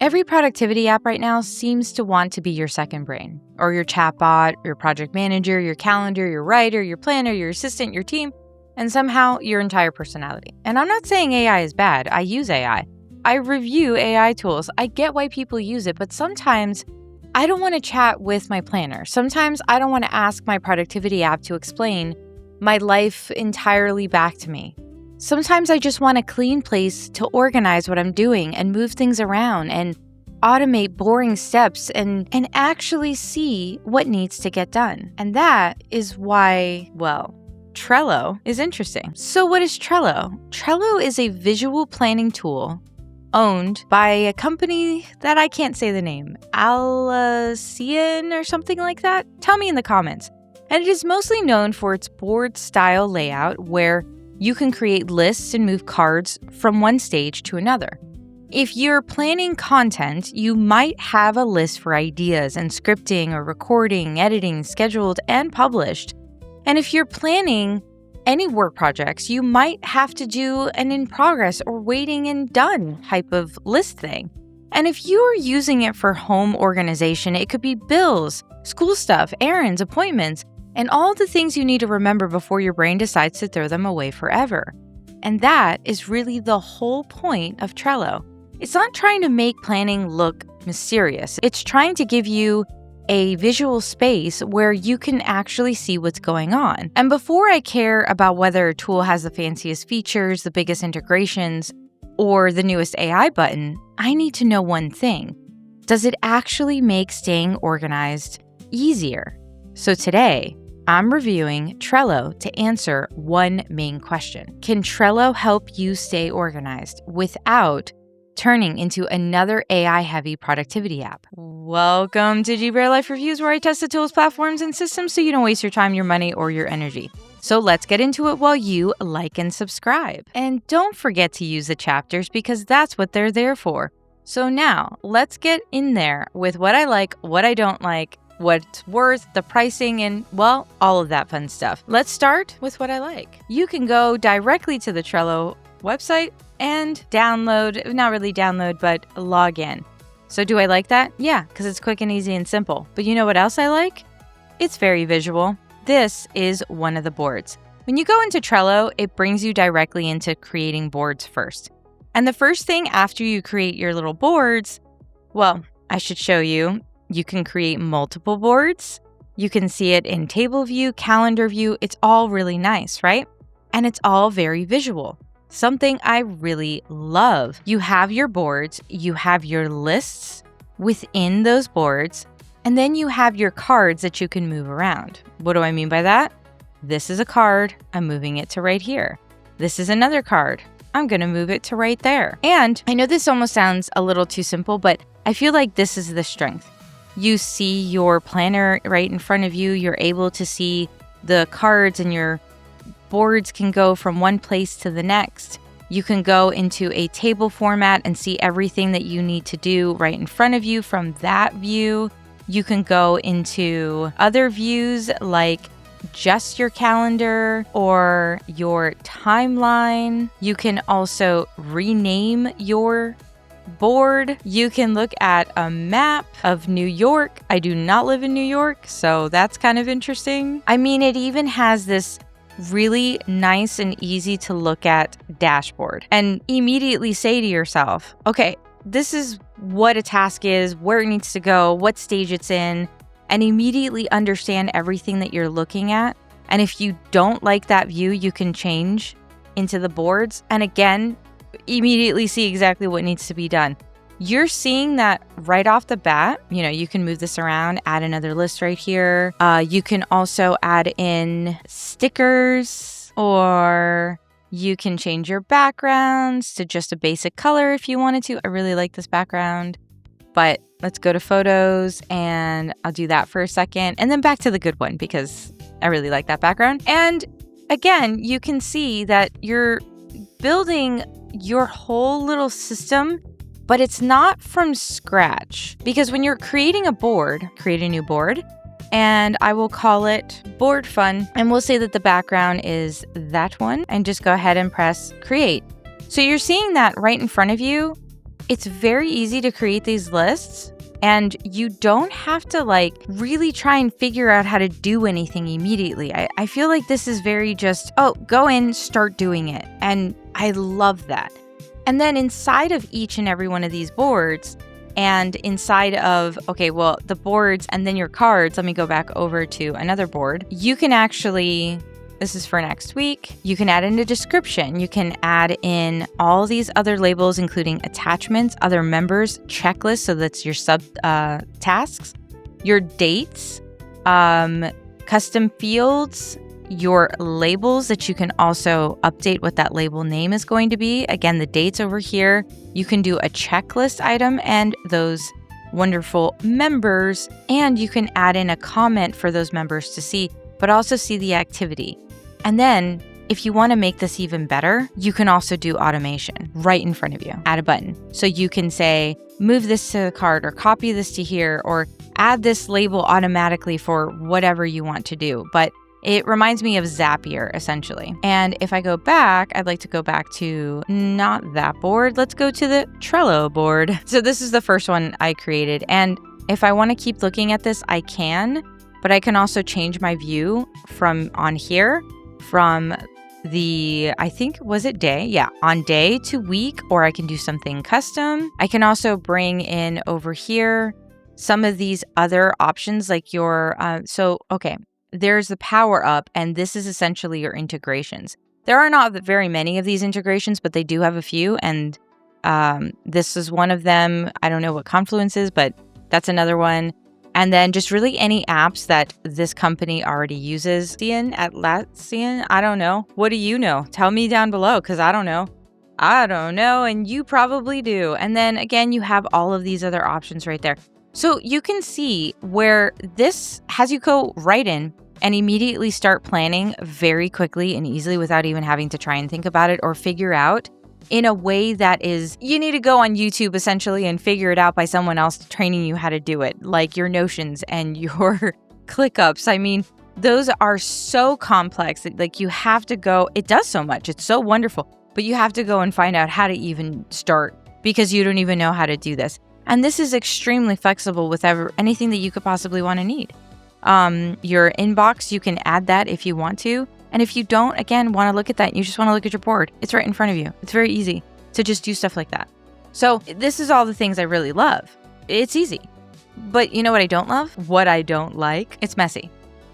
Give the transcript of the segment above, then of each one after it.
Every productivity app right now seems to want to be your second brain, or your chatbot, your project manager, your calendar, your writer, your planner, your assistant, your team, and somehow your entire personality. And I'm not saying AI is bad. I use AI. I review AI tools. I get why people use it, but sometimes I don't want to chat with my planner. Sometimes I don't want to ask my productivity app to explain my life entirely back to me. Sometimes I just want a clean place to organize what I'm doing and move things around and automate boring steps and actually see what needs to get done. And that is why, Trello is interesting. So what is Trello? Trello is a visual planning tool owned by a company that I can't say the name, Alcian or something like that. Tell me in the comments. And it is mostly known for its board-style layout where you can create lists and move cards from one stage to another. If you're planning content, you might have a list for ideas and scripting or recording, editing, scheduled, and published. And if you're planning any work projects, you might have to do an in progress or waiting and done type of list thing. And if you're using it for home organization, it could be bills, school stuff, errands, appointments, and all the things you need to remember before your brain decides to throw them away forever. And that is really the whole point of Trello. It's not trying to make planning look mysterious. It's trying to give you a visual space where you can actually see what's going on. And before I care about whether a tool has the fanciest features, the biggest integrations, or the newest AI button, I need to know one thing. Does it actually make staying organized easier? So today, I'm reviewing Trello to answer one main question. Can Trello help you stay organized without turning into another AI-heavy productivity app? Welcome to GBRLIFE Reviews, where I test the tools, platforms, and systems so you don't waste your time, your money, or your energy. So let's get into it while you like and subscribe. And don't forget to use the chapters because that's what they're there for. So now, let's get in there with what I like, what I don't like, what's worth, the pricing, and, all of that fun stuff. Let's start with what I like. You can go directly to the Trello website and not really download, but log in. So do I like that? Yeah, because it's quick and easy and simple. But you know what else I like? It's very visual. This is one of the boards. When you go into Trello, it brings you directly into creating boards first. And the first thing after you create your little boards, I should show you. You can create multiple boards. You can see it in table view, calendar view. It's all really nice, right? And it's all very visual. Something I really love. You have your boards, you have your lists within those boards, and then you have your cards that you can move around. What do I mean by that? This is a card, I'm moving it to right here. This is another card, I'm gonna move it to right there. And I know this almost sounds a little too simple, but I feel like this is the strength. You see your planner right in front of you, you're able to see the cards, and your boards can go from one place to the next. You can go into a table format and see everything that you need to do right in front of you from that view. You can go into other views like just your calendar or your timeline. You can also rename your board. You can look at a map of New York. I do not live in New York, so that's kind of interesting. I mean, it even has this really nice and easy to look at dashboard and immediately say to yourself, okay, this is what a task is, where it needs to go, what stage it's in, and immediately understand everything that you're looking at. And if you don't like that view, you can change into the boards. And again, immediately see exactly what needs to be done. You're seeing that right off the bat. You can move this around, add another list right here. You can also add in stickers, or you can change your backgrounds to just a basic color if you wanted to. I really like this background, but let's go to photos and I'll do that for a second. And then back to the good one because I really like that background. And again, you can see that you're building your whole little system, but it's not from scratch, because when you're creating a board, create a new board, and I will call it Board Fun, and we'll say that the background is that one, and just go ahead and press create. So you're seeing that right in front of you, it's very easy to create these lists, and you don't have to really try and figure out how to do anything immediately. I feel like this is very just, go in, start doing it. And I love that. And then inside of each and every one of these boards, and inside of, the boards and then your cards, let me go back over to another board. You can actually, this is for next week, you can add in a description. You can add in all these other labels, including attachments, other members, checklists, so that's your sub tasks, your dates, custom fields, your labels that you can also update what that label name is going to be. Again, the dates over here. You can do a checklist item and those wonderful members, and you can add in a comment for those members to see, but also see the activity. And then if you want to make this even better, you can also do automation right in front of you. Add a button. So you can say, move this to the card or copy this to here or add this label automatically for whatever you want to do. But it reminds me of Zapier, essentially. And if I go back, I'd like to go back to not that board. Let's go to the Trello board. So this is the first one I created. And if I want to keep looking at this, I can, but I can also change my view from on here, from the, I think, was it day? Yeah, on day to week, or I can do something custom. I can also bring in over here some of these other options like your, there's the power up, and this is essentially your integrations. There are not very many of these integrations, but they do have a few, and this is one of them. I don't know what Confluence is, but that's another one. And then just really any apps that this company already uses. Atlassian, I don't know. What do you know? Tell me down below, because I don't know. I don't know, and you probably do. And then again, you have all of these other options right there. So you can see where this has you go right in and immediately start planning very quickly and easily without even having to try and think about it or figure out in a way that is, you need to go on YouTube essentially and figure it out by someone else training you how to do it, like your Notions and your ClickUps. I mean, those are so complex that you have to go, it does so much, it's so wonderful, but you have to go and find out how to even start because you don't even know how to do this. And this is extremely flexible with anything that you could possibly want to need. Your inbox, you can add that if you want to. And if you don't, again, want to look at that, you just want to look at your board. It's right in front of you. It's very easy to just do stuff like that. So this is all the things I really love. It's easy. But you know what I don't love? What I don't like? It's messy.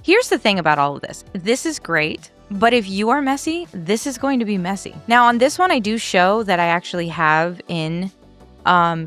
Here's the thing about all of this. This is great, but if you are messy, this is going to be messy. Now on this one, I do show that I actually have in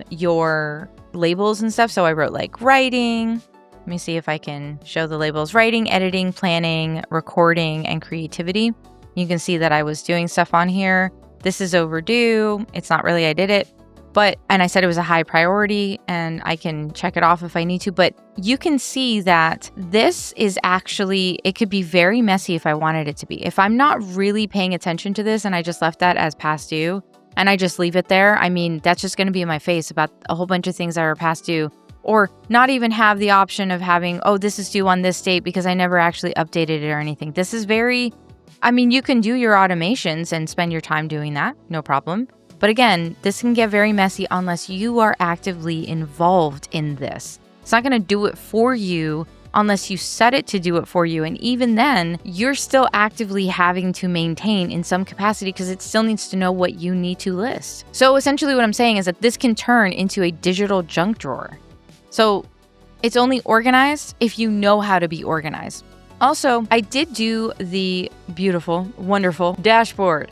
your labels and stuff. So I wrote like writing. Let me see if I can show the labels: writing, editing, planning, recording, and creativity. You can see that I was doing stuff on here. This is overdue. It's not really, I did it, and I said it was a high priority and I can check it off if I need to, but you can see that this is actually, it could be very messy if I wanted it to be. If I'm not really paying attention to this and I just left that as past due, and I just leave it there, I mean, that's just going to be in my face about a whole bunch of things that are past due, or not even have the option of having, this is due on this date because I never actually updated it or anything. This is very, you can do your automations and spend your time doing that, no problem. But again, this can get very messy unless you are actively involved in this. It's not going to do it for you unless you set it to do it for you. And even then, you're still actively having to maintain in some capacity because it still needs to know what you need to list. So essentially what I'm saying is that this can turn into a digital junk drawer. So it's only organized if you know how to be organized. Also, I did do the beautiful, wonderful dashboard.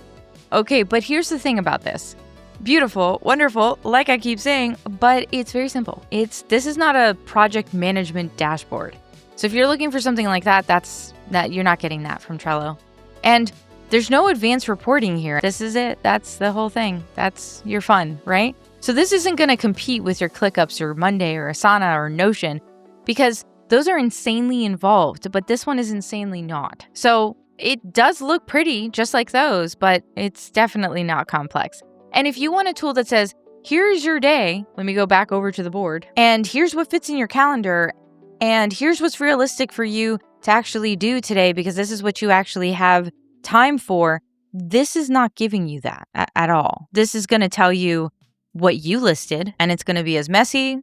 Okay, but here's the thing about this. Beautiful, wonderful, like I keep saying, but it's very simple. This is not a project management dashboard. So if you're looking for something like that, you're not getting that from Trello. And there's no advanced reporting here. This is it. That's the whole thing. That's your fun, right? So this isn't going to compete with your ClickUps or Monday or Asana or Notion because those are insanely involved, but this one is insanely not. So it does look pretty just like those, but it's definitely not complex. And if you want a tool that says, here's your day, let me go back over to the board, and here's what fits in your calendar, and here's what's realistic for you to actually do today because this is what you actually have time for, this is not giving you that at all. This is going to tell you, what you listed, and it's going to be as messy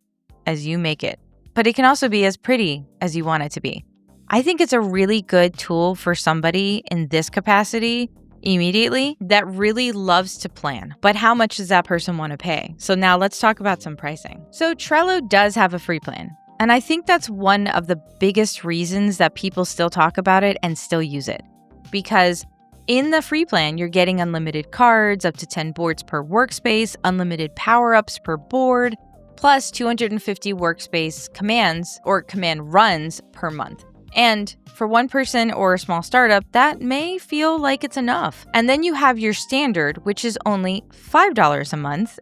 as you make it. But it can also be as pretty as you want it to be. I think it's a really good tool for somebody in this capacity immediately that really loves to plan. But how much does that person want to pay? So now let's talk about some pricing. So Trello does have a free plan. And I think that's one of the biggest reasons that people still talk about it and still use it. Because in the free plan, you're getting unlimited cards, up to 10 boards per workspace, unlimited power-ups per board, plus 250 workspace commands or command runs per month. And for one person or a small startup, that may feel like it's enough. And then you have your standard, which is only $5 a month.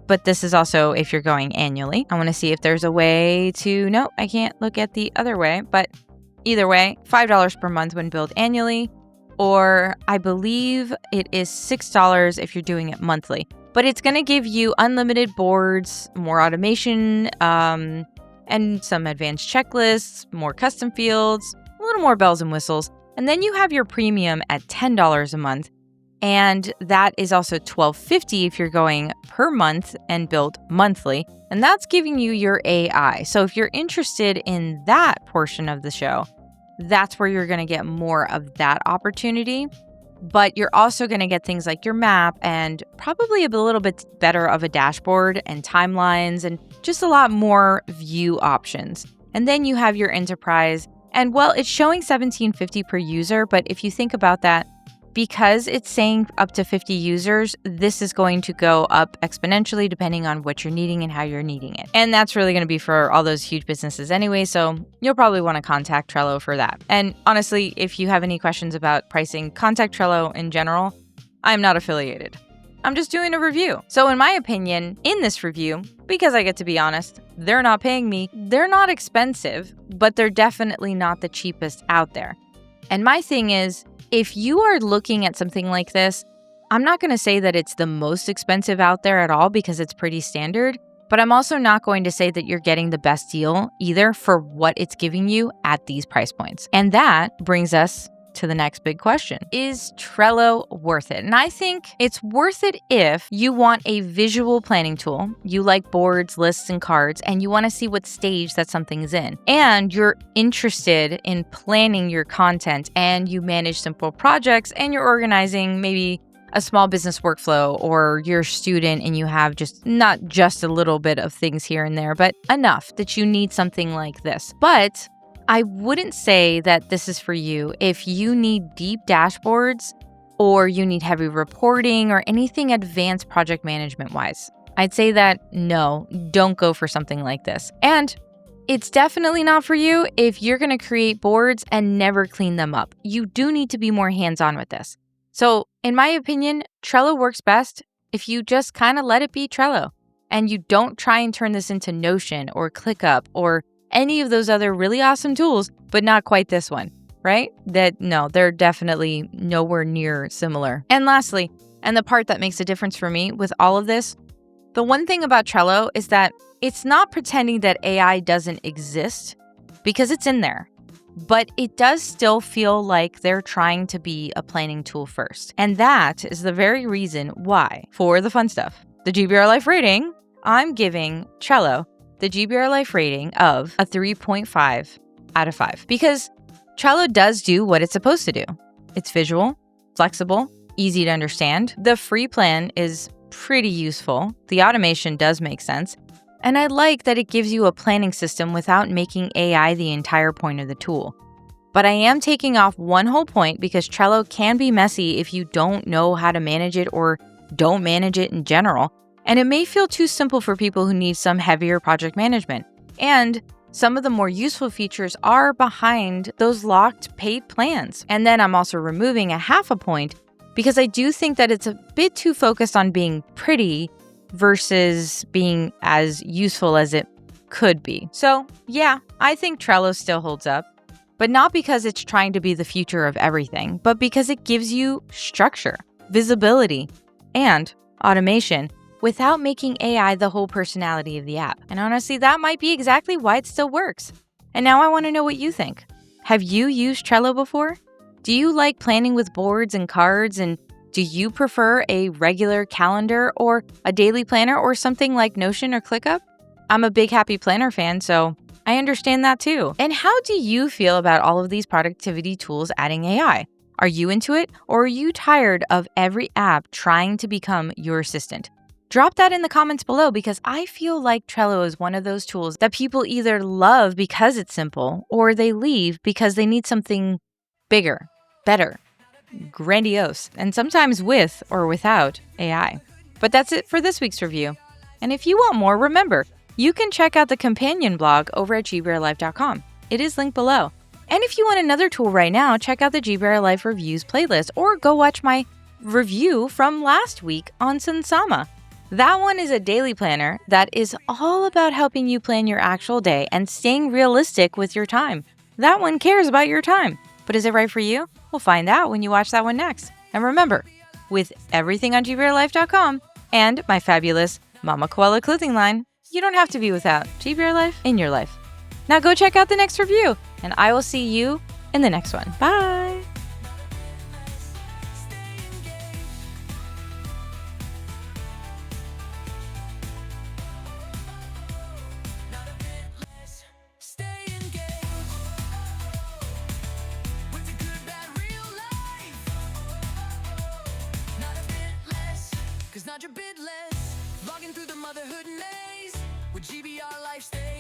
But this is also if you're going annually. I want to see if there's a way to, no, I can't look at the other way. But either way, $5 per month when billed annually. Or I believe it is $6 if you're doing it monthly. But it's going to give you unlimited boards, more automation, and some advanced checklists, more custom fields, a little more bells and whistles. And then you have your premium at $10 a month. And that is also $12.50 if you're going per month and billed monthly. And that's giving you your AI. So if you're interested in that portion of the show, that's where you're going to get more of that opportunity. But you're also going to get things like your map and probably a little bit better of a dashboard and timelines and just a lot more view options. And then you have your enterprise. And well, it's showing $17.50 per user. But if you think about that, because it's saying up to 50 users, this is going to go up exponentially depending on what you're needing and how you're needing it. And that's really going to be for all those huge businesses anyway, so you'll probably want to contact Trello for that. And honestly, if you have any questions about pricing, contact Trello in general. I'm not affiliated. I'm just doing a review. So in my opinion, in this review, because I get to be honest, they're not paying me. They're not expensive, but they're definitely not the cheapest out there. And my thing is, if you are looking at something like this, I'm not going to say that it's the most expensive out there at all because it's pretty standard, but I'm also not going to say that you're getting the best deal either for what it's giving you at these price points. And that brings us to the next big question. Is Trello worth it? And I think it's worth it if you want a visual planning tool, you like boards, lists, and cards, and you want to see what stage that something is in. And you're interested in planning your content and you manage simple projects and you're organizing maybe a small business workflow, or you're a student and you have just not just a little bit of things here and there, but enough that you need something like this. But I wouldn't say that this is for you if you need deep dashboards or you need heavy reporting or anything advanced project management wise. I'd say that no, don't go for something like this. And it's definitely not for you if you're going to create boards and never clean them up. You do need to be more hands-on with this. So in my opinion, Trello works best if you just kind of let it be Trello and you don't try and turn this into Notion or ClickUp or any of those other really awesome tools, but not quite this one, right? They're definitely nowhere near similar. And lastly, and the part that makes a difference for me with all of this, the one thing about Trello is that it's not pretending that AI doesn't exist because it's in there, but it does still feel like they're trying to be a planning tool first. And that is the very reason why, for the fun stuff, the GBRLIFE rating, I'm giving Trello the GBRLIFE rating of a 3.5 out of 5 because Trello does do what it's supposed to do. It's visual, flexible, easy to understand. The free plan is pretty useful. The automation does make sense. And I like that it gives you a planning system without making AI the entire point of the tool. But I am taking off one whole point because Trello can be messy if you don't know how to manage it or don't manage it in general. And it may feel too simple for people who need some heavier project management. And some of the more useful features are behind those locked paid plans. And then I'm also removing a half a point because I do think that it's a bit too focused on being pretty versus being as useful as it could be. So yeah, I think Trello still holds up, but not because it's trying to be the future of everything, but because it gives you structure, visibility, and automation without making AI the whole personality of the app. And honestly, that might be exactly why it still works. And now I want to know what you think. Have you used Trello before? Do you like planning with boards and cards? And Do you prefer a regular calendar or a daily planner or something like Notion or ClickUp? I'm a big Happy Planner fan, so I understand that too. And how do you feel about all of these productivity tools adding AI? Are you into it, or are you tired of every app trying to become your assistant? Drop that in the comments below, because I feel like Trello is one of those tools that people either love because it's simple, or they leave because they need something bigger, better, grandiose, and sometimes with or without AI. But that's it for this week's review. And if you want more, remember, you can check out the companion blog over at GBRLIFE.com. It is linked below. And if you want another tool right now, check out the GBRLIFE Reviews playlist, or go watch my review from last week on Sansama. That one is a daily planner that is all about helping you plan your actual day and staying realistic with your time. That one cares about your time. But is it right for you? We'll find out when you watch that one next. And remember, with everything on GBRLIFE.com and my fabulous Mama Koala clothing line, you don't have to be without GBRLIFE in your life. Now go check out the next review, and I will see you in the next one. Bye! Not your bit less, logging through the motherhood maze with GBR Life. Stay